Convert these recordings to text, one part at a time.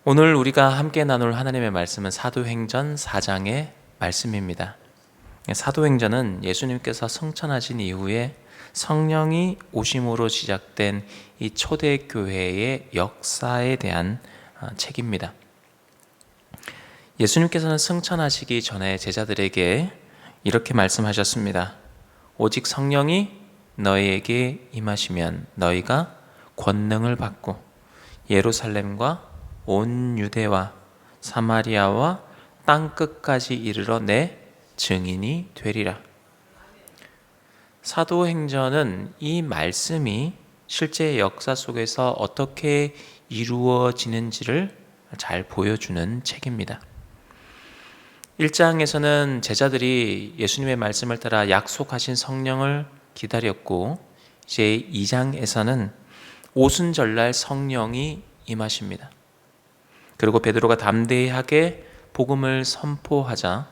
오늘 우리가 함께 나눌 하나님의 말씀은 사도행전 4장의 말씀입니다. 사도행전은 예수님께서 승천하신 이후에 성령이 오심으로 시작된 이 초대교회의 역사에 대한 책입니다. 예수님께서는 승천하시기 전에 제자들에게 이렇게 말씀하셨습니다. 오직 성령이 너희에게 임하시면 너희가 권능을 받고 예루살렘과 온 유대와 사마리아와 땅끝까지 이르러 내 증인이 되리라. 사도행전은 이 말씀이 실제 역사 속에서 어떻게 이루어지는지를 잘 보여주는 책입니다. 1장에서는 제자들이 예수님의 말씀을 따라 약속하신 성령을 기다렸고, 이제 2장에서는 오순절날 성령이 임하십니다. 그리고 베드로가 담대하게 복음을 선포하자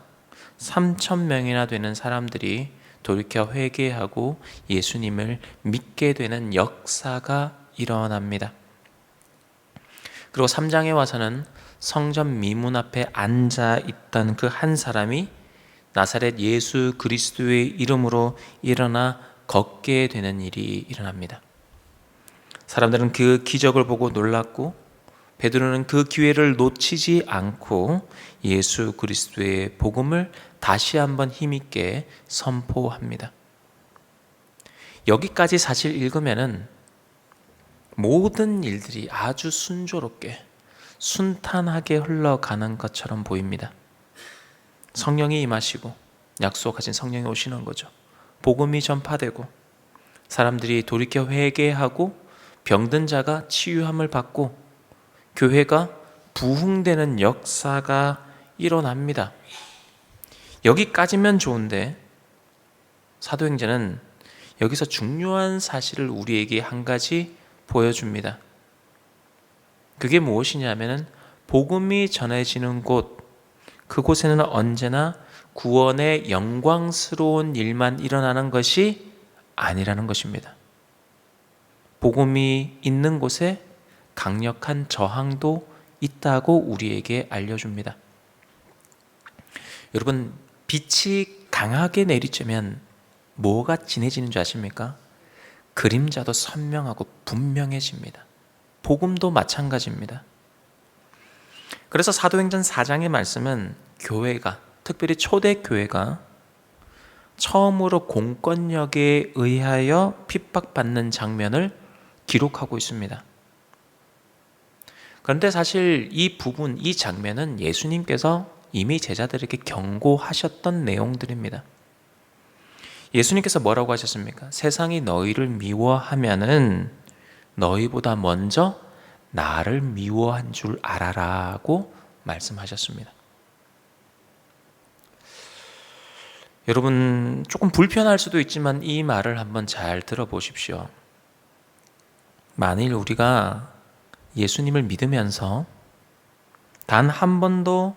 3,000명이나 되는 사람들이 돌이켜 회개하고 예수님을 믿게 되는 역사가 일어납니다. 그리고 3장에 와서는 성전 미문 앞에 앉아 있던 그 한 사람이 나사렛 예수 그리스도의 이름으로 일어나 걷게 되는 일이 일어납니다. 사람들은 그 기적을 보고 놀랐고, 베드로는 그 기회를 놓치지 않고 예수 그리스도의 복음을 다시 한번 힘있게 선포합니다. 여기까지 사실 읽으면은 모든 일들이 아주 순조롭게 순탄하게 흘러가는 것처럼 보입니다. 성령이 임하시고 약속하신 성령이 오시는 거죠. 복음이 전파되고 사람들이 돌이켜 회개하고 병든 자가 치유함을 받고 교회가 부흥되는 역사가 일어납니다. 여기까지면 좋은데 사도행전은 여기서 중요한 사실을 우리에게 한 가지 보여줍니다. 그게 무엇이냐면은 복음이 전해지는 곳, 그곳에는 언제나 구원의 영광스러운 일만 일어나는 것이 아니라는 것입니다. 복음이 있는 곳에 강력한 저항도 있다고 우리에게 알려줍니다. 여러분, 빛이 강하게 내리쬐면 뭐가 진해지는 줄 아십니까? 그림자도 선명하고 분명해집니다. 복음도 마찬가지입니다. 그래서 사도행전 4장의 말씀은 교회가, 특별히 초대교회가 처음으로 공권력에 의하여 핍박받는 장면을 기록하고 있습니다. 그런데 사실 이 부분, 이 장면은 예수님께서 이미 제자들에게 경고하셨던 내용들입니다. 예수님께서 뭐라고 하셨습니까? 세상이 너희를 미워하면은 너희보다 먼저 나를 미워한 줄 알아라고 말씀하셨습니다. 여러분, 조금 불편할 수도 있지만 이 말을 한번 잘 들어보십시오. 만일 우리가 예수님을 믿으면서 단 한 번도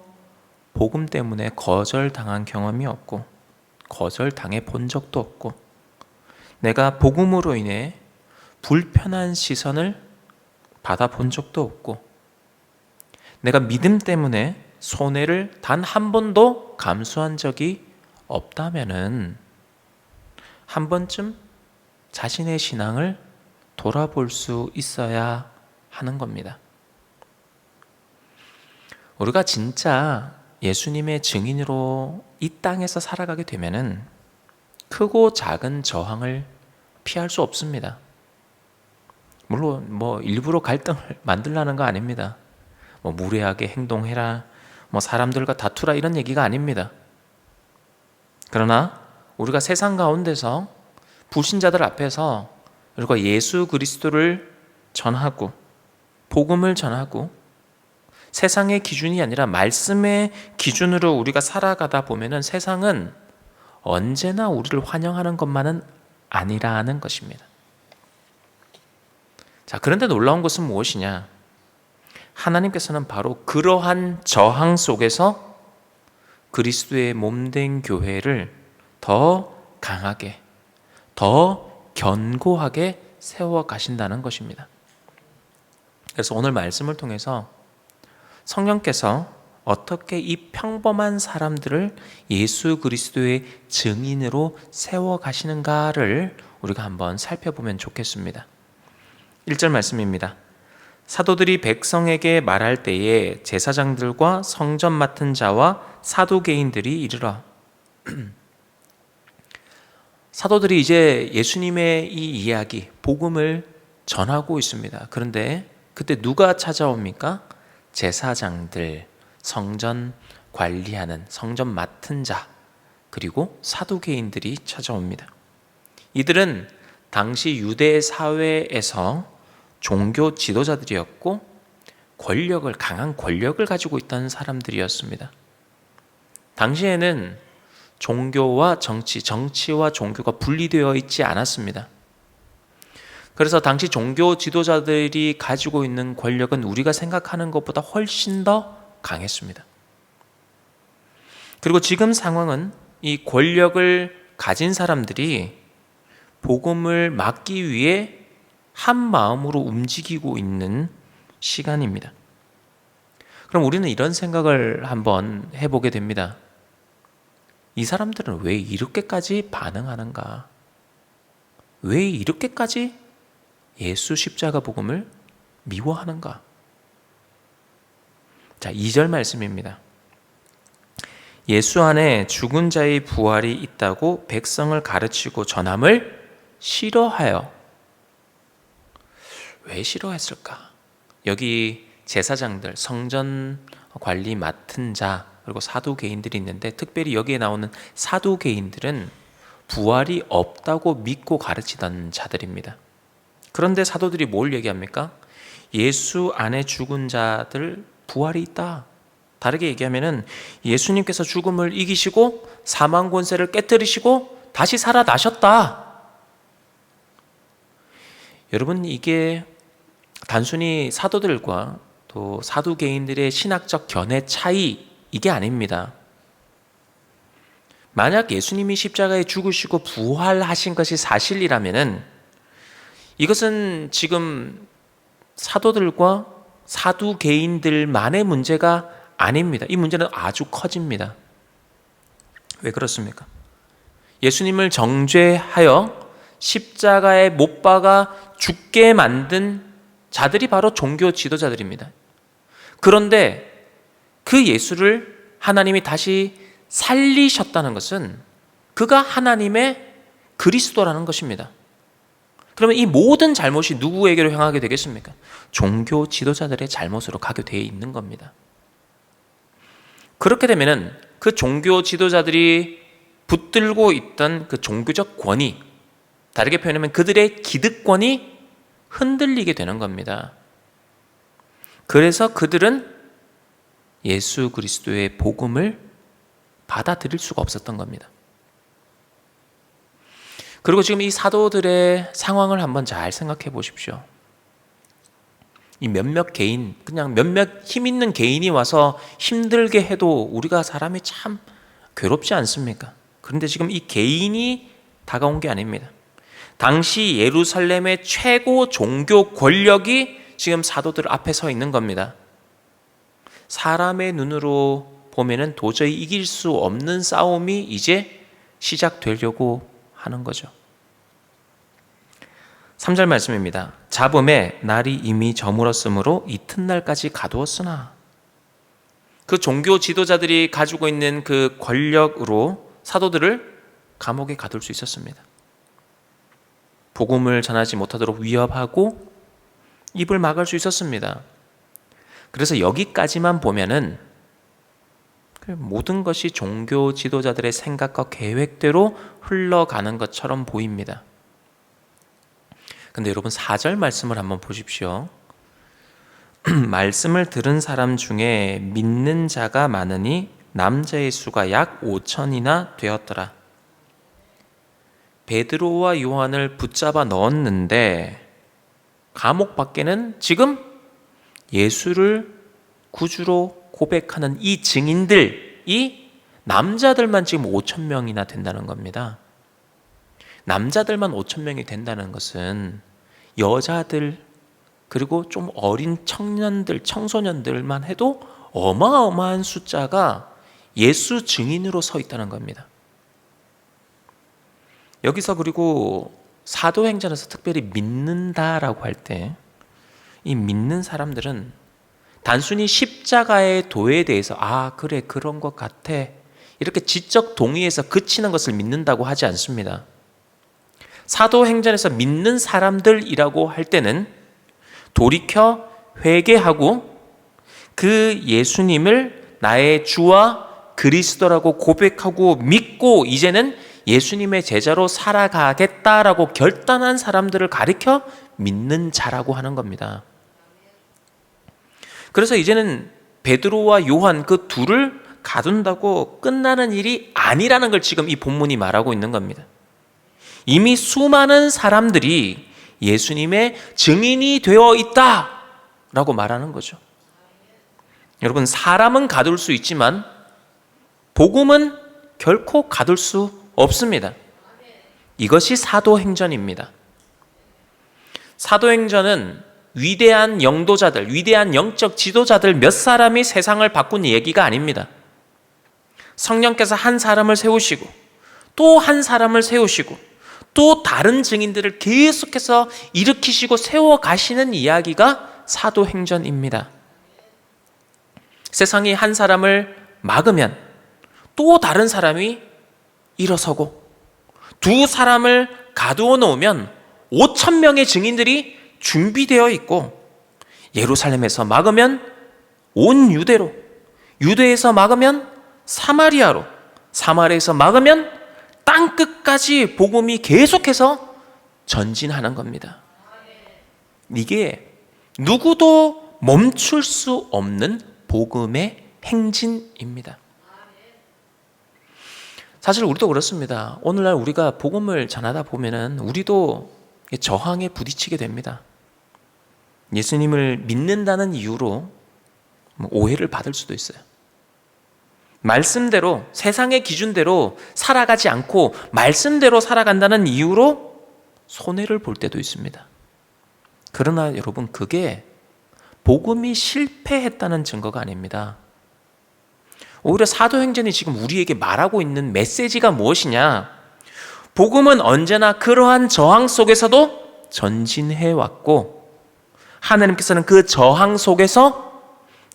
복음 때문에 거절당한 경험이 없고 거절당해 본 적도 없고 내가 복음으로 인해 불편한 시선을 받아본 적도 없고 내가 믿음 때문에 손해를 단 한 번도 감수한 적이 없다면은 한 번쯤 자신의 신앙을 돌아볼 수 있어야 하는 겁니다. 우리가 진짜 예수님의 증인으로 이 땅에서 살아가게 되면은 크고 작은 저항을 피할 수 없습니다. 물론 일부러 갈등을 만들라는 거 아닙니다. 무례하게 행동해라, 사람들과 다투라 이런 얘기가 아닙니다. 그러나 우리가 세상 가운데서 불신자들 앞에서 우리가 예수 그리스도를 전하고 복음을 전하고 세상의 기준이 아니라 말씀의 기준으로 우리가 살아가다 보면은 세상은 언제나 우리를 환영하는 것만은 아니라는 것입니다. 자, 그런데 놀라운 것은 무엇이냐? 하나님께서는 바로 그러한 저항 속에서 그리스도의 몸된 교회를 더 강하게, 더 견고하게 세워 가신다는 것입니다. 그래서 오늘 말씀을 통해서 성령께서 어떻게 이 평범한 사람들을 예수 그리스도의 증인으로 세워 가시는가를 우리가 한번 살펴보면 좋겠습니다. 1절 말씀입니다. 사도들이 백성에게 말할 때에 제사장들과 성전 맡은 자와 사두개인들이 이르러. 사도들이 이제 예수님의 이 이야기, 복음을 전하고 있습니다. 그런데 그때 누가 찾아옵니까? 제사장들, 성전 관리하는, 성전 맡은 자, 그리고 사두개인들이 찾아옵니다. 이들은 당시 유대 사회에서 종교 지도자들이었고 강한 권력을 가지고 있던 사람들이었습니다. 당시에는 종교와 정치와 종교가 분리되어 있지 않았습니다. 그래서 당시 종교 지도자들이 가지고 있는 권력은 우리가 생각하는 것보다 훨씬 더 강했습니다. 그리고 지금 상황은 이 권력을 가진 사람들이 복음을 막기 위해 한 마음으로 움직이고 있는 시간입니다. 그럼 우리는 이런 생각을 한번 해보게 됩니다. 이 사람들은 왜 이렇게까지 반응하는가? 왜 이렇게까지 예수 십자가 복음을 미워하는가? 자, 2절 말씀입니다. 예수 안에 죽은 자의 부활이 있다고 백성을 가르치고 전함을 싫어하여. 왜 싫어했을까? 여기 제사장들, 성전 관리 맡은 자, 그리고 사두개인들이 있는데 특별히 여기에 나오는 사두개인들은 부활이 없다고 믿고 가르치던 자들입니다. 그런데 사도들이 뭘 얘기합니까? 예수 안에 죽은 자들 부활이 있다. 다르게 얘기하면은 예수님께서 죽음을 이기시고 사망 권세를 깨뜨리시고 다시 살아나셨다. 여러분, 이게 단순히 사도들과 또 사두개인들의 신학적 견해 차이, 이게 아닙니다. 만약 예수님이 십자가에 죽으시고 부활하신 것이 사실이라면은 이것은 지금 사도들과 사두개인들만의 문제가 아닙니다. 이 문제는 아주 커집니다. 왜 그렇습니까? 예수님을 정죄하여 십자가에 못 박아 죽게 만든 자들이 바로 종교 지도자들입니다. 그런데 그 예수를 하나님이 다시 살리셨다는 것은 그가 하나님의 그리스도라는 것입니다. 그러면 이 모든 잘못이 누구에게로 향하게 되겠습니까? 종교 지도자들의 잘못으로 가게 되어 있는 겁니다. 그렇게 되면은 그 종교 지도자들이 붙들고 있던 그 종교적 권위, 다르게 표현하면 그들의 기득권이 흔들리게 되는 겁니다. 그래서 그들은 예수 그리스도의 복음을 받아들일 수가 없었던 겁니다. 그리고 지금 이 사도들의 상황을 한번 잘 생각해 보십시오. 이 몇몇 개인, 그냥 몇몇 힘 있는 개인이 와서 힘들게 해도 우리가 사람이 참 괴롭지 않습니까? 그런데 지금 이 개인이 다가온 게 아닙니다. 당시 예루살렘의 최고 종교 권력이 지금 사도들 앞에 서 있는 겁니다. 사람의 눈으로 보면은 도저히 이길 수 없는 싸움이 이제 시작되려고 하는 거죠. 3절 말씀입니다. 잡음에 날이 이미 저물었으므로 이튿날까지 가두었으나. 그 종교 지도자들이 가지고 있는 그 권력으로 사도들을 감옥에 가둘 수 있었습니다. 복음을 전하지 못하도록 위협하고 입을 막을 수 있었습니다. 그래서 여기까지만 보면은 모든 것이 종교 지도자들의 생각과 계획대로 흘러가는 것처럼 보입니다. 근데 여러분 4절 말씀을 한번 보십시오. 말씀을 들은 사람 중에 믿는 자가 많으니 남자의 수가 약 5천이나 되었더라. 베드로와 요한을 붙잡아 넣었는데 감옥 밖에는 지금 예수를 구주로 고백하는 이 증인들이 남자들만 지금 5천 명이나 된다는 겁니다. 남자들만 5천 명이 된다는 것은 여자들 그리고 좀 어린 청년들, 청소년들만 해도 어마어마한 숫자가 예수 증인으로 서 있다는 겁니다. 여기서 그리고 사도행전에서 특별히 믿는다라고 할 때 이 믿는 사람들은 단순히 십자가의 도에 대해서 그래 그런 것 같아 이렇게 지적 동의에서 그치는 것을 믿는다고 하지 않습니다. 사도행전에서 믿는 사람들이라고 할 때는 돌이켜 회개하고 그 예수님을 나의 주와 그리스도라고 고백하고 믿고 이제는 예수님의 제자로 살아가겠다라고 결단한 사람들을 가리켜 믿는 자라고 하는 겁니다. 그래서 이제는 베드로와 요한 그 둘을 가둔다고 끝나는 일이 아니라는 걸 지금 이 본문이 말하고 있는 겁니다. 이미 수많은 사람들이 예수님의 증인이 되어 있다라고 말하는 거죠. 여러분, 사람은 가둘 수 있지만 복음은 결코 가둘 수 없습니다. 이것이 사도행전입니다. 사도행전은 위대한 영도자들, 위대한 영적 지도자들 몇 사람이 세상을 바꾼 얘기가 아닙니다. 성령께서 한 사람을 세우시고 또 한 사람을 세우시고 또 다른 증인들을 계속해서 일으키시고 세워가시는 이야기가 사도행전입니다. 세상이 한 사람을 막으면 또 다른 사람이 일어서고 두 사람을 가두어 놓으면 5,000명의 증인들이 준비되어 있고 예루살렘에서 막으면 온 유대로, 유대에서 막으면 사마리아로, 사마리아에서 막으면 땅끝까지 복음이 계속해서 전진하는 겁니다. 이게 누구도 멈출 수 없는 복음의 행진입니다. 사실 우리도 그렇습니다. 오늘날 우리가 복음을 전하다 보면은 우리도 저항에 부딪히게 됩니다. 예수님을 믿는다는 이유로 오해를 받을 수도 있어요. 말씀대로, 세상의 기준대로 살아가지 않고 말씀대로 살아간다는 이유로 손해를 볼 때도 있습니다. 그러나 여러분, 그게 복음이 실패했다는 증거가 아닙니다. 오히려 사도행전이 지금 우리에게 말하고 있는 메시지가 무엇이냐? 복음은 언제나 그러한 저항 속에서도 전진해 왔고 하나님께서는 그 저항 속에서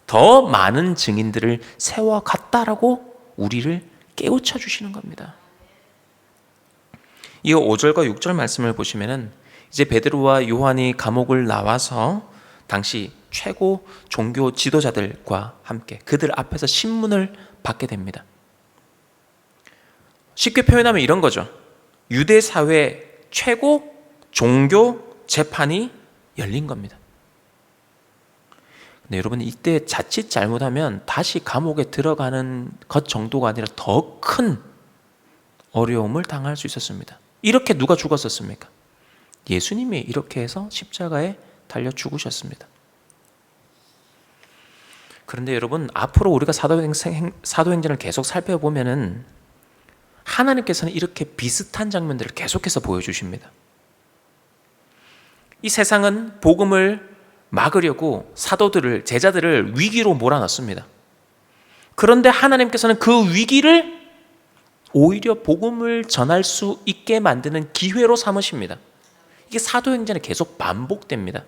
더 많은 증인들을 세워갔다라고 우리를 깨우쳐 주시는 겁니다. 이 5절과 6절 말씀을 보시면은 이제 베드로와 요한이 감옥을 나와서 당시 최고 종교 지도자들과 함께 그들 앞에서 신문을 받게 됩니다. 쉽게 표현하면 이런 거죠. 유대 사회 최고 종교 재판이 열린 겁니다. 근데 여러분, 이때 자칫 잘못하면 다시 감옥에 들어가는 것 정도가 아니라 더 큰 어려움을 당할 수 있었습니다. 이렇게 누가 죽었었습니까? 예수님이 이렇게 해서 십자가에 달려 죽으셨습니다. 그런데 여러분, 앞으로 우리가 사도행전을 계속 살펴보면은 하나님께서는 이렇게 비슷한 장면들을 계속해서 보여주십니다. 이 세상은 복음을 막으려고 사도들을, 제자들을 위기로 몰아넣습니다. 그런데 하나님께서는 그 위기를 오히려 복음을 전할 수 있게 만드는 기회로 삼으십니다. 이게 사도행전에 계속 반복됩니다.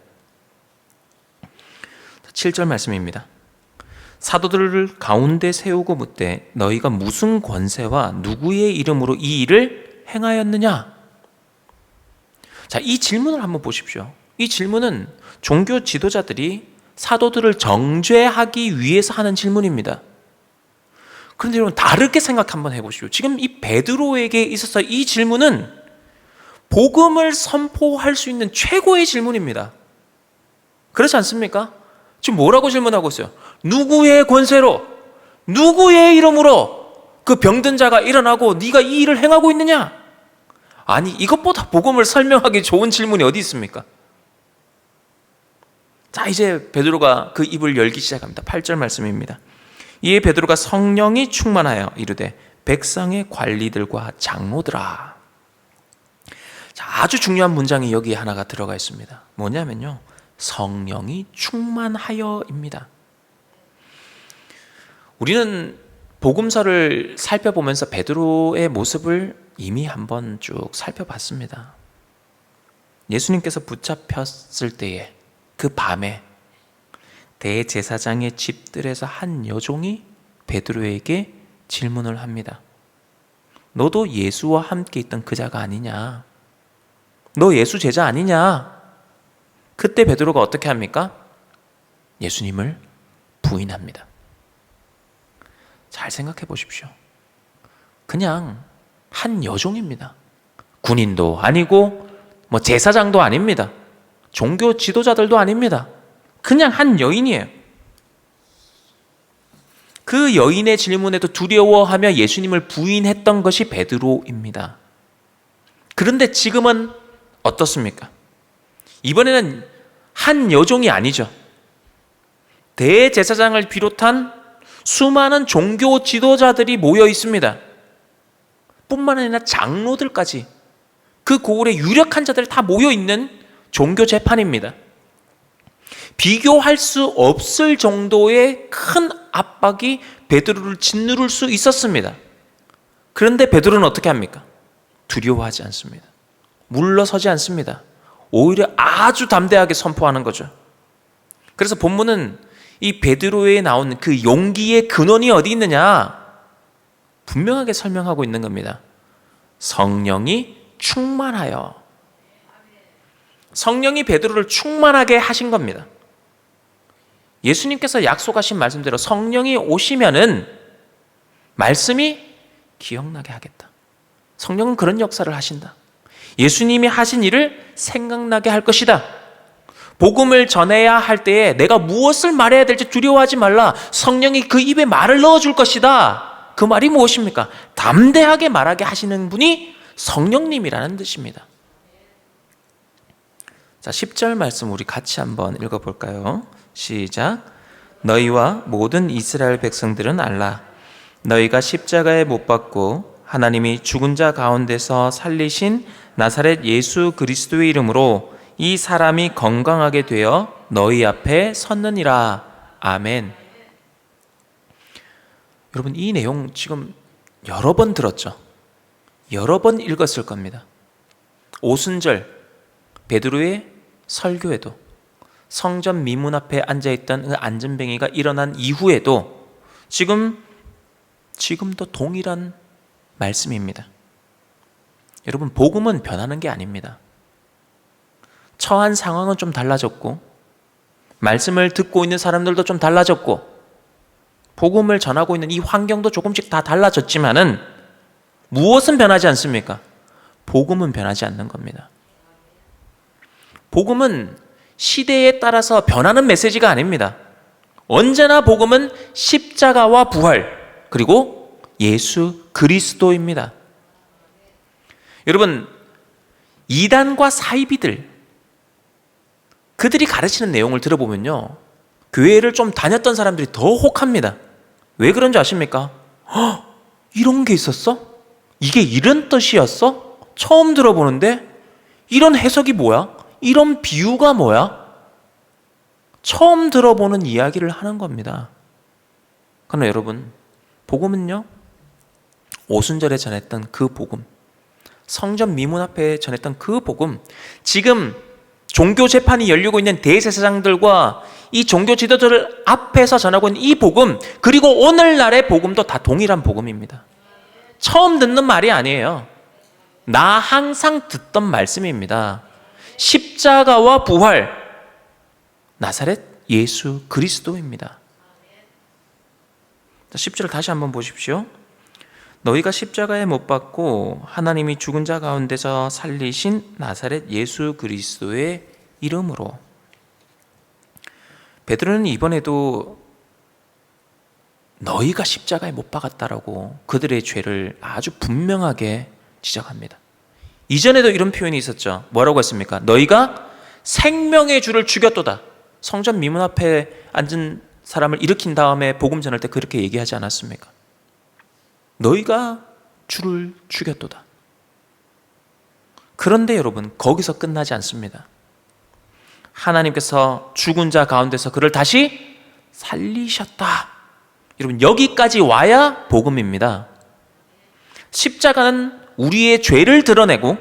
7절 말씀입니다. 사도들을 가운데 세우고 묻되 너희가 무슨 권세와 누구의 이름으로 이 일을 행하였느냐? 자, 이 질문을 한번 보십시오. 이 질문은 종교 지도자들이 사도들을 정죄하기 위해서 하는 질문입니다. 그런데 여러분, 다르게 생각 한번 해보시오. 지금 이 베드로에게 있어서 이 질문은 복음을 선포할 수 있는 최고의 질문입니다. 그렇지 않습니까? 지금 뭐라고 질문하고 있어요? 누구의 권세로, 누구의 이름으로 그 병든 자가 일어나고 네가 이 일을 행하고 있느냐? 아니, 이것보다 복음을 설명하기 좋은 질문이 어디 있습니까? 자, 이제 베드로가 그 입을 열기 시작합니다. 8절 말씀입니다. 이에 베드로가 성령이 충만하여 이르되 백성의 관리들과 장로들아. 자, 아주 중요한 문장이 여기에 하나가 들어가 있습니다. 뭐냐면요, 성령이 충만하여입니다. 우리는 복음서를 살펴보면서 베드로의 모습을 이미 한번 쭉 살펴봤습니다. 예수님께서 붙잡혔을 때에 그 밤에 대제사장의 집들에서 한 여종이 베드로에게 질문을 합니다. 너도 예수와 함께 있던 그 자가 아니냐? 너 예수 제자 아니냐? 그때 베드로가 어떻게 합니까? 예수님을 부인합니다. 잘 생각해 보십시오. 그냥 한 여종입니다. 군인도 아니고 제사장도 아닙니다. 종교 지도자들도 아닙니다. 그냥 한 여인이에요. 그 여인의 질문에도 두려워하며 예수님을 부인했던 것이 베드로입니다. 그런데 지금은 어떻습니까? 이번에는 한 여종이 아니죠. 대제사장을 비롯한 수많은 종교 지도자들이 모여 있습니다. 뿐만 아니라 장로들까지, 그 고을의 유력한 자들 다 모여 있는 종교 재판입니다. 비교할 수 없을 정도의 큰 압박이 베드로를 짓누를 수 있었습니다. 그런데 베드로는 어떻게 합니까? 두려워하지 않습니다. 물러서지 않습니다. 오히려 아주 담대하게 선포하는 거죠. 그래서 본문은 이 베드로에 나온 그 용기의 근원이 어디 있느냐? 분명하게 설명하고 있는 겁니다. 성령이 충만하여. 성령이 베드로를 충만하게 하신 겁니다. 예수님께서 약속하신 말씀대로 성령이 오시면은 말씀이 기억나게 하겠다. 성령은 그런 역사를 하신다. 예수님이 하신 일을 생각나게 할 것이다. 복음을 전해야 할 때에 내가 무엇을 말해야 될지 두려워하지 말라. 성령이 그 입에 말을 넣어줄 것이다. 그 말이 무엇입니까? 담대하게 말하게 하시는 분이 성령님이라는 뜻입니다. 자, 10절 말씀 우리 같이 한번 읽어볼까요? 시작. 너희와 모든 이스라엘 백성들은 알라. 너희가 십자가에 못 박고 하나님이 죽은 자 가운데서 살리신 나사렛 예수 그리스도의 이름으로 이 사람이 건강하게 되어 너희 앞에 섰느니라. 아멘. 여러분, 이 내용 지금 여러 번 들었죠? 여러 번 읽었을 겁니다. 오순절 베드로의 설교에도, 성전 미문 앞에 앉아있던 그 안전뱅이가 일어난 이후에도 지금도 동일한 말씀입니다. 여러분, 복음은 변하는 게 아닙니다. 처한 상황은 좀 달라졌고, 말씀을 듣고 있는 사람들도 좀 달라졌고, 복음을 전하고 있는 이 환경도 조금씩 다 달라졌지만은 무엇은 변하지 않습니까? 복음은 변하지 않는 겁니다. 복음은 시대에 따라서 변하는 메시지가 아닙니다. 언제나 복음은 십자가와 부활, 그리고 예수 그리스도입니다. 여러분, 이단과 사이비들, 그들이 가르치는 내용을 들어보면요, 교회를 좀 다녔던 사람들이 더 혹합니다. 왜 그런지 아십니까? 이런 게 있었어? 이게 이런 뜻이었어? 처음 들어보는데? 이런 해석이 뭐야? 이런 비유가 뭐야? 처음 들어보는 이야기를 하는 겁니다. 그러나 여러분, 복음은요, 오순절에 전했던 그 복음, 성전 미문 앞에 전했던 그 복음, 지금 종교 재판이 열리고 있는 대제사장들과 이 종교 지도자들 앞에서 전하고 있는 이 복음, 그리고 오늘날의 복음도 다 동일한 복음입니다. 처음 듣는 말이 아니에요. 나 항상 듣던 말씀입니다. 십자가와 부활, 나사렛 예수 그리스도입니다. 10절 다시 한번 보십시오. 너희가 십자가에 못 박고 하나님이 죽은 자 가운데서 살리신 나사렛 예수 그리스도의 이름으로. 베드로는 이번에도 너희가 십자가에 못 박았다라고 그들의 죄를 아주 분명하게 지적합니다. 이전에도 이런 표현이 있었죠. 뭐라고 했습니까? 너희가 생명의 주를 죽였도다. 성전 미문 앞에 앉은 사람을 일으킨 다음에 복음 전할 때 그렇게 얘기하지 않았습니까? 너희가 주를 죽였도다. 그런데 여러분, 거기서 끝나지 않습니다. 하나님께서 죽은 자 가운데서 그를 다시 살리셨다. 여러분, 여기까지 와야 복음입니다. 십자가는 우리의 죄를 드러내고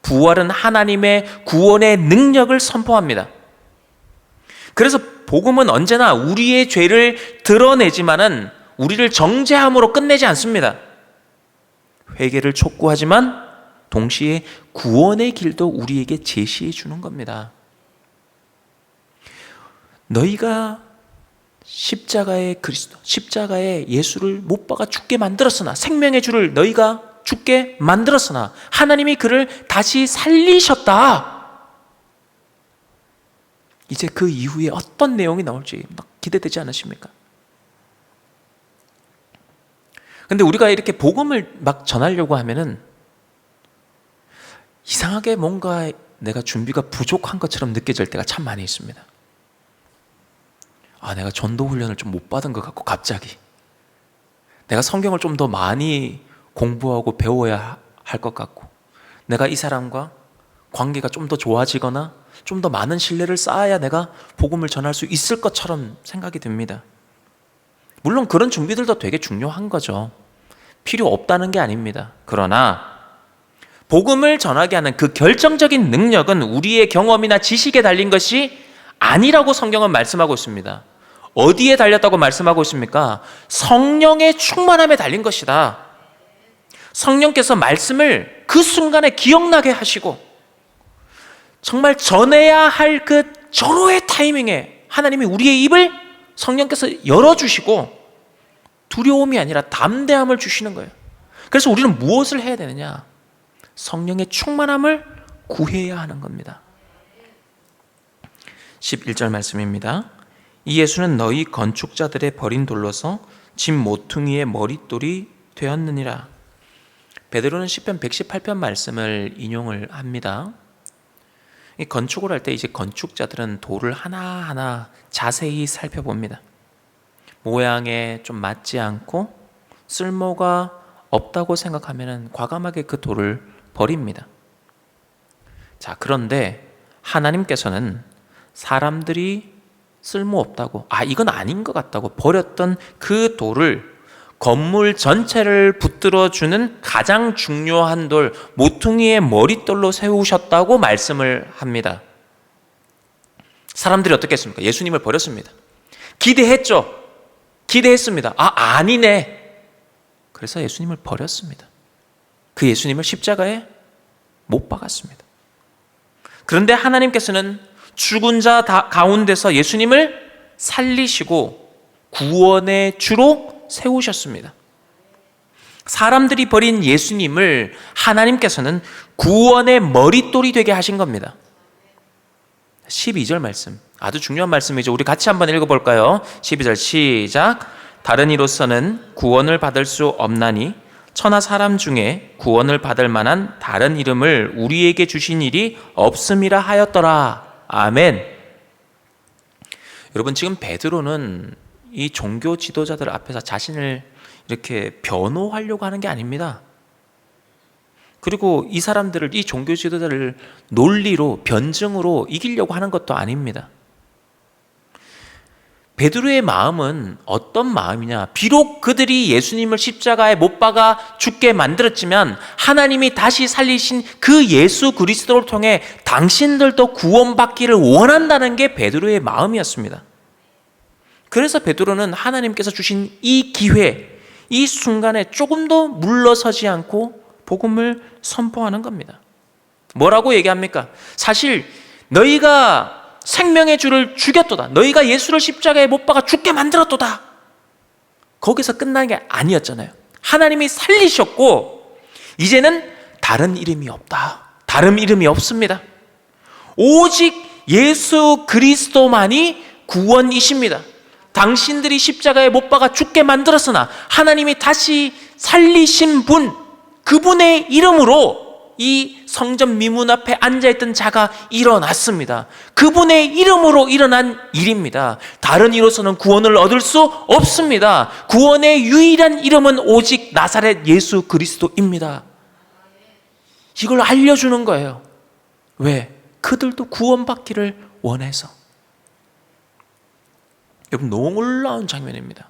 부활은 하나님의 구원의 능력을 선포합니다. 그래서 복음은 언제나 우리의 죄를 드러내지만은 우리를 정죄함으로 끝내지 않습니다. 회개를 촉구하지만 동시에 구원의 길도 우리에게 제시해 주는 겁니다. 너희가 십자가의 그리스도, 십자가의 예수를 못 박아 죽게 만들었으나, 생명의 주를 너희가 죽게 만들었으나 하나님이 그를 다시 살리셨다. 이제 그 이후에 어떤 내용이 나올지 막 기대되지 않으십니까? 근데 우리가 이렇게 복음을 막 전하려고 하면은 이상하게 뭔가 내가 준비가 부족한 것처럼 느껴질 때가 참 많이 있습니다. 내가 전도 훈련을 좀 못 받은 것 같고, 갑자기 내가 성경을 좀 더 많이 공부하고 배워야 할 것 같고, 내가 이 사람과 관계가 좀 더 좋아지거나 좀 더 많은 신뢰를 쌓아야 내가 복음을 전할 수 있을 것처럼 생각이 듭니다. 물론 그런 준비들도 되게 중요한 거죠. 필요 없다는 게 아닙니다. 그러나 복음을 전하게 하는 그 결정적인 능력은 우리의 경험이나 지식에 달린 것이 아니라고 성경은 말씀하고 있습니다. 어디에 달렸다고 말씀하고 있습니까? 성령의 충만함에 달린 것이다. 성령께서 말씀을 그 순간에 기억나게 하시고, 정말 전해야 할 그 절호의 타이밍에 하나님이 우리의 입을 성령께서 열어주시고 두려움이 아니라 담대함을 주시는 거예요. 그래서 우리는 무엇을 해야 되느냐? 성령의 충만함을 구해야 하는 겁니다. 11절 말씀입니다. 이 예수는 너희 건축자들의 버린 돌로서 집 모퉁이의 머릿돌이 되었느니라. 베드로는 시편 118편 말씀을 인용을 합니다. 이 건축을 할 때 이제 건축자들은 돌을 하나하나 자세히 살펴봅니다. 모양에 좀 맞지 않고 쓸모가 없다고 생각하면 과감하게 그 돌을 버립니다. 자, 그런데 하나님께서는 사람들이 쓸모없다고, 이건 아닌 것 같다고 버렸던 그 돌을 건물 전체를 붙들어주는 가장 중요한 돌, 모퉁이의 머릿돌로 세우셨다고 말씀을 합니다. 사람들이 어떻게 했습니까? 예수님을 버렸습니다. 기대했죠? 기대했습니다. 아니네. 그래서 예수님을 버렸습니다. 그 예수님을 십자가에 못 박았습니다. 그런데 하나님께서는 죽은 자 가운데서 예수님을 살리시고 구원의 주로 세우셨습니다. 사람들이 버린 예수님을 하나님께서는 구원의 머릿돌이 되게 하신 겁니다. 12절 말씀, 아주 중요한 말씀이죠. 우리 같이 한번 읽어볼까요? 12절 시작. 다른 이로서는 구원을 받을 수 없나니 천하 사람 중에 구원을 받을 만한 다른 이름을 우리에게 주신 일이 없음이라 하였더라. 아멘. 여러분, 지금 베드로는 이 종교 지도자들 앞에서 자신을 이렇게 변호하려고 하는 게 아닙니다. 그리고 이 사람들을, 이 종교 지도자를 논리로, 변증으로 이기려고 하는 것도 아닙니다. 베드로의 마음은 어떤 마음이냐? 비록 그들이 예수님을 십자가에 못 박아 죽게 만들었지만 하나님이 다시 살리신 그 예수 그리스도를 통해 당신들도 구원받기를 원한다는 게 베드로의 마음이었습니다. 그래서 베드로는 하나님께서 주신 이 기회, 이 순간에 조금도 물러서지 않고 복음을 선포하는 겁니다. 뭐라고 얘기합니까? 사실 너희가 생명의 주를 죽였도다. 너희가 예수를 십자가에 못 박아 죽게 만들었도다. 거기서 끝난 게 아니었잖아요. 하나님이 살리셨고 이제는 다른 이름이 없다. 다른 이름이 없습니다. 오직 예수 그리스도만이 구원이십니다. 당신들이 십자가에 못 박아 죽게 만들었으나 하나님이 다시 살리신 분, 그분의 이름으로 이 성전 미문 앞에 앉아있던 자가 일어났습니다. 그분의 이름으로 일어난 일입니다. 다른 이로서는 구원을 얻을 수 없습니다. 구원의 유일한 이름은 오직 나사렛 예수 그리스도입니다. 이걸 알려주는 거예요. 왜? 그들도 구원받기를 원해서. 여러분, 놀라운 장면입니다.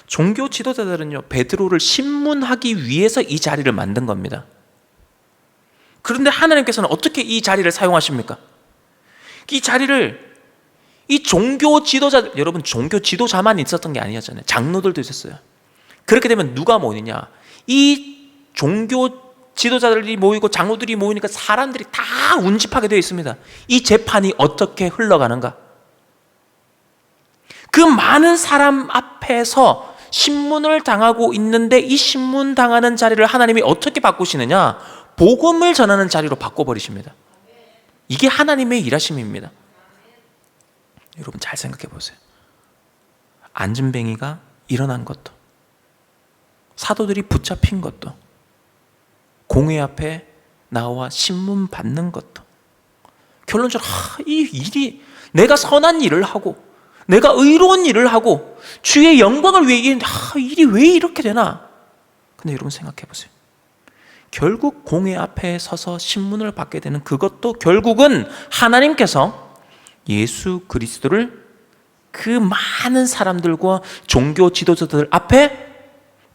종교 지도자들은요, 베드로를 신문하기 위해서 이 자리를 만든 겁니다. 그런데 하나님께서는 어떻게 이 자리를 사용하십니까? 이 자리를 이 종교 지도자, 여러분 종교 지도자만 있었던 게 아니었잖아요. 장로들도 있었어요. 그렇게 되면 누가 모이느냐? 이 종교 지도자들이 모이고 장로들이 모이니까 사람들이 다 운집하게 되어 있습니다. 이 재판이 어떻게 흘러가는가? 그 많은 사람 앞에서 신문을 당하고 있는데 이 신문 당하는 자리를 하나님이 어떻게 바꾸시느냐? 복음을 전하는 자리로 바꿔버리십니다. 이게 하나님의 일하심입니다. 여러분 잘 생각해 보세요. 안진뱅이가 일어난 것도, 사도들이 붙잡힌 것도, 공회 앞에 나와 신문 받는 것도, 결론적으로 이 일이 내가 선한 일을 하고 내가 의로운 일을 하고 주의 영광을 위해 일이 왜 이렇게 되나? 근데 여러분 생각해 보세요. 결국 공회 앞에 서서 신문을 받게 되는 그것도 결국은 하나님께서 예수 그리스도를 그 많은 사람들과 종교 지도자들 앞에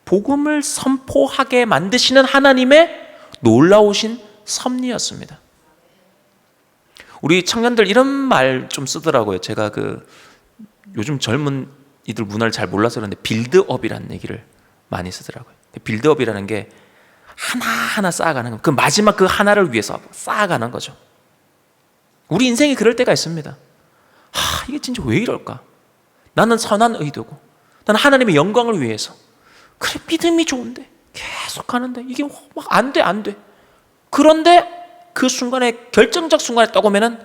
복음을 선포하게 만드시는 하나님의 놀라우신 섭리였습니다. 우리 청년들 이런 말 좀 쓰더라고요. 제가 요즘 젊은 이들 문화를 잘 몰라서 그런데 빌드업이라는 얘기를 많이 쓰더라고요. 빌드업이라는 게 하나하나 쌓아가는 거, 그 마지막 그 하나를 위해서 쌓아가는 거죠. 우리 인생이 그럴 때가 있습니다. 이게 진짜 왜 이럴까? 나는 선한 의도고 나는 하나님의 영광을 위해서 그래 믿음이 좋은데 계속 가는데 이게 막 안 돼. 그런데 그 순간에 결정적 순간에 딱 오면은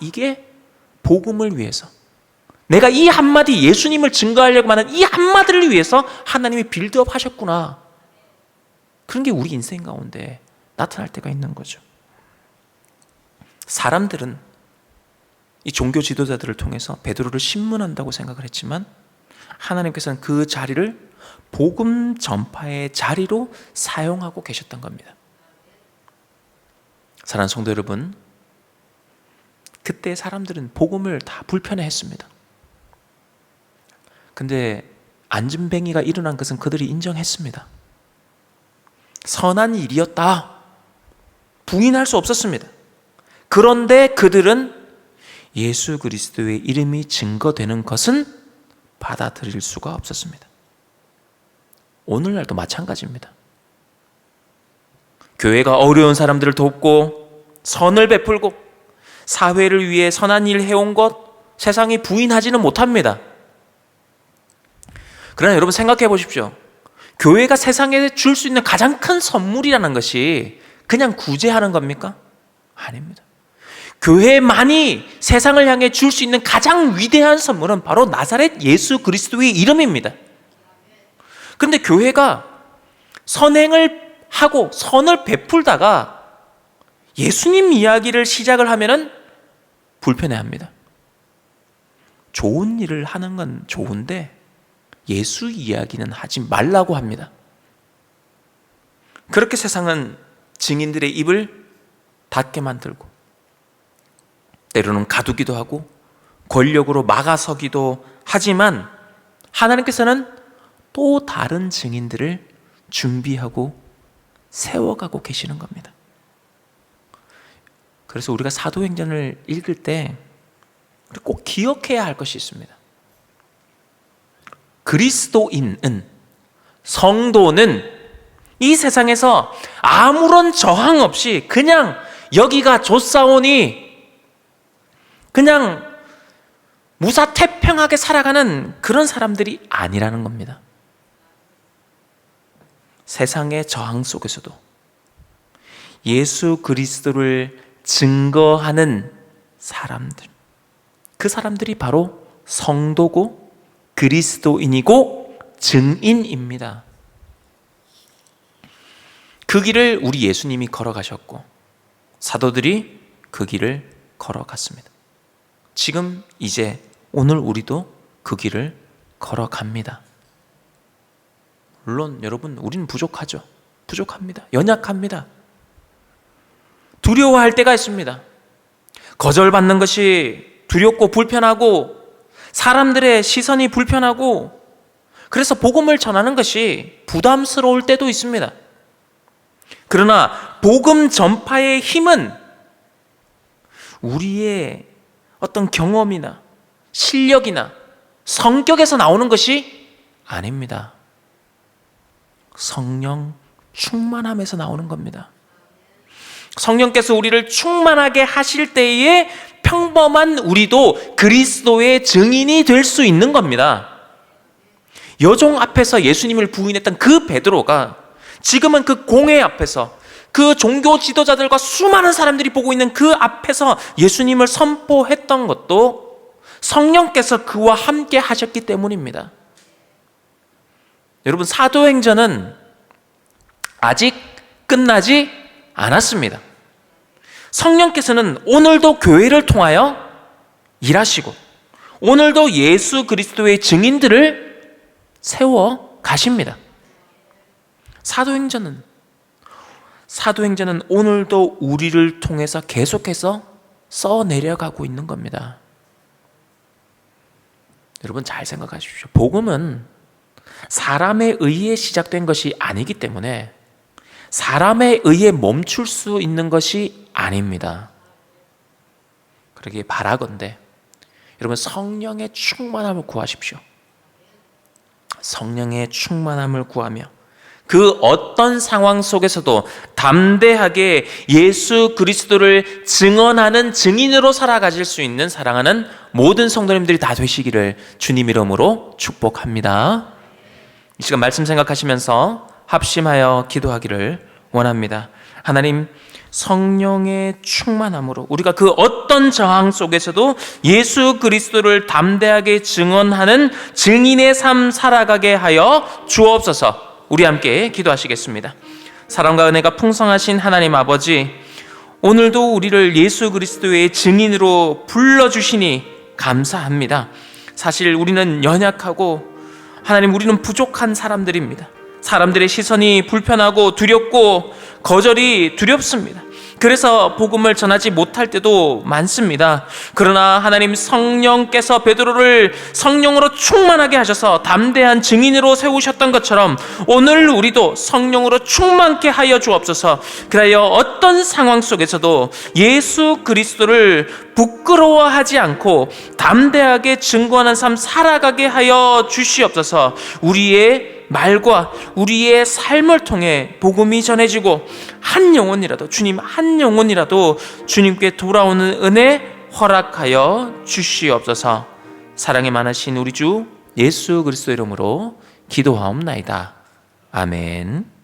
이게 복음을 위해서 내가 이 한마디 예수님을 증거하려고 하는 이 한마디를 위해서 하나님이 빌드업 하셨구나. 그런 게 우리 인생 가운데 나타날 때가 있는 거죠. 사람들은 이 종교 지도자들을 통해서 베드로를 신문한다고 생각을 했지만 하나님께서는 그 자리를 복음 전파의 자리로 사용하고 계셨던 겁니다. 사랑하는 성도 여러분, 그때 사람들은 복음을 다 불편해했습니다. 근데 안진뱅이가 일어난 것은 그들이 인정했습니다. 선한 일이었다. 부인할 수 없었습니다. 그런데 그들은 예수 그리스도의 이름이 증거되는 것은 받아들일 수가 없었습니다. 오늘날도 마찬가지입니다. 교회가 어려운 사람들을 돕고 선을 베풀고 사회를 위해 선한 일 해온 것 세상이 부인하지는 못합니다. 그러나 여러분 생각해 보십시오. 교회가 세상에 줄 수 있는 가장 큰 선물이라는 것이 그냥 구제하는 겁니까? 아닙니다. 교회만이 세상을 향해 줄 수 있는 가장 위대한 선물은 바로 나사렛 예수 그리스도의 이름입니다. 그런데 교회가 선행을 하고 선을 베풀다가 예수님 이야기를 시작을 하면은 불편해합니다. 좋은 일을 하는 건 좋은데 예수 이야기는 하지 말라고 합니다. 그렇게 세상은 증인들의 입을 닫게 만들고 때로는 가두기도 하고 권력으로 막아서기도 하지만 하나님께서는 또 다른 증인들을 준비하고 세워가고 계시는 겁니다. 그래서 우리가 사도행전을 읽을 때 꼭 기억해야 할 것이 있습니다. 그리스도인은, 성도는 이 세상에서 아무런 저항 없이 그냥 여기가 좋사오니 그냥 무사태평하게 살아가는 그런 사람들이 아니라는 겁니다. 세상의 저항 속에서도 예수 그리스도를 증거하는 사람들, 그 사람들이 바로 성도고 그리스도인이고 증인입니다. 그 길을 우리 예수님이 걸어가셨고 사도들이 그 길을 걸어갔습니다. 지금 이제 오늘 우리도 그 길을 걸어갑니다. 물론 여러분 우리는 부족하죠. 부족합니다. 연약합니다. 두려워할 때가 있습니다. 거절받는 것이 두렵고 불편하고 사람들의 시선이 불편하고 그래서 복음을 전하는 것이 부담스러울 때도 있습니다. 그러나 복음 전파의 힘은 우리의 어떤 경험이나 실력이나 성격에서 나오는 것이 아닙니다. 성령 충만함에서 나오는 겁니다. 성령께서 우리를 충만하게 하실 때에 평범한 우리도 그리스도의 증인이 될 수 있는 겁니다. 여종 앞에서 예수님을 부인했던 그 베드로가 지금은 그 공회 앞에서, 그 종교 지도자들과 수많은 사람들이 보고 있는 그 앞에서 예수님을 선포했던 것도 성령께서 그와 함께 하셨기 때문입니다. 여러분, 사도행전은 아직 끝나지 않았습니다. 성령께서는 오늘도 교회를 통하여 일하시고 오늘도 예수 그리스도의 증인들을 세워 가십니다. 사도행전은 오늘도 우리를 통해서 계속해서 써내려가고 있는 겁니다. 여러분, 잘 생각하십시오. 복음은 사람에 의해 시작된 것이 아니기 때문에 사람에 의해 멈출 수 있는 것이 아닙니다. 그러기에 바라건대 여러분, 성령의 충만함을 구하십시오. 성령의 충만함을 구하며 그 어떤 상황 속에서도 담대하게 예수 그리스도를 증언하는 증인으로 살아가실 수 있는 사랑하는 모든 성도님들이 다 되시기를 주님 이름으로 축복합니다. 이 시간 말씀 생각하시면서 합심하여 기도하기를 원합니다. 하나님, 성령의 충만함으로 우리가 그 어떤 저항 속에서도 예수 그리스도를 담대하게 증언하는 증인의 삶 살아가게 하여 주옵소서. 우리 함께 기도하시겠습니다. 사랑과 은혜가 풍성하신 하나님 아버지, 오늘도 우리를 예수 그리스도의 증인으로 불러주시니 감사합니다. 사실 우리는 연약하고 하나님, 우리는 부족한 사람들입니다. 사람들의 시선이 불편하고 두렵고 거절이 두렵습니다. 그래서 복음을 전하지 못할 때도 많습니다. 그러나 하나님, 성령께서 베드로를 성령으로 충만하게 하셔서 담대한 증인으로 세우셨던 것처럼 오늘 우리도 성령으로 충만케 하여 주옵소서. 그래야 어떤 상황 속에서도 예수 그리스도를 부끄러워하지 않고 담대하게 증거하는 삶 살아가게 하여 주시옵소서. 우리의 말과 우리의 삶을 통해 복음이 전해지고 한 영혼이라도, 주님 한 영혼이라도 주님께 돌아오는 은혜 허락하여 주시옵소서. 사랑이 많으신 우리 주 예수 그리스도 이름으로 기도하옵나이다. 아멘.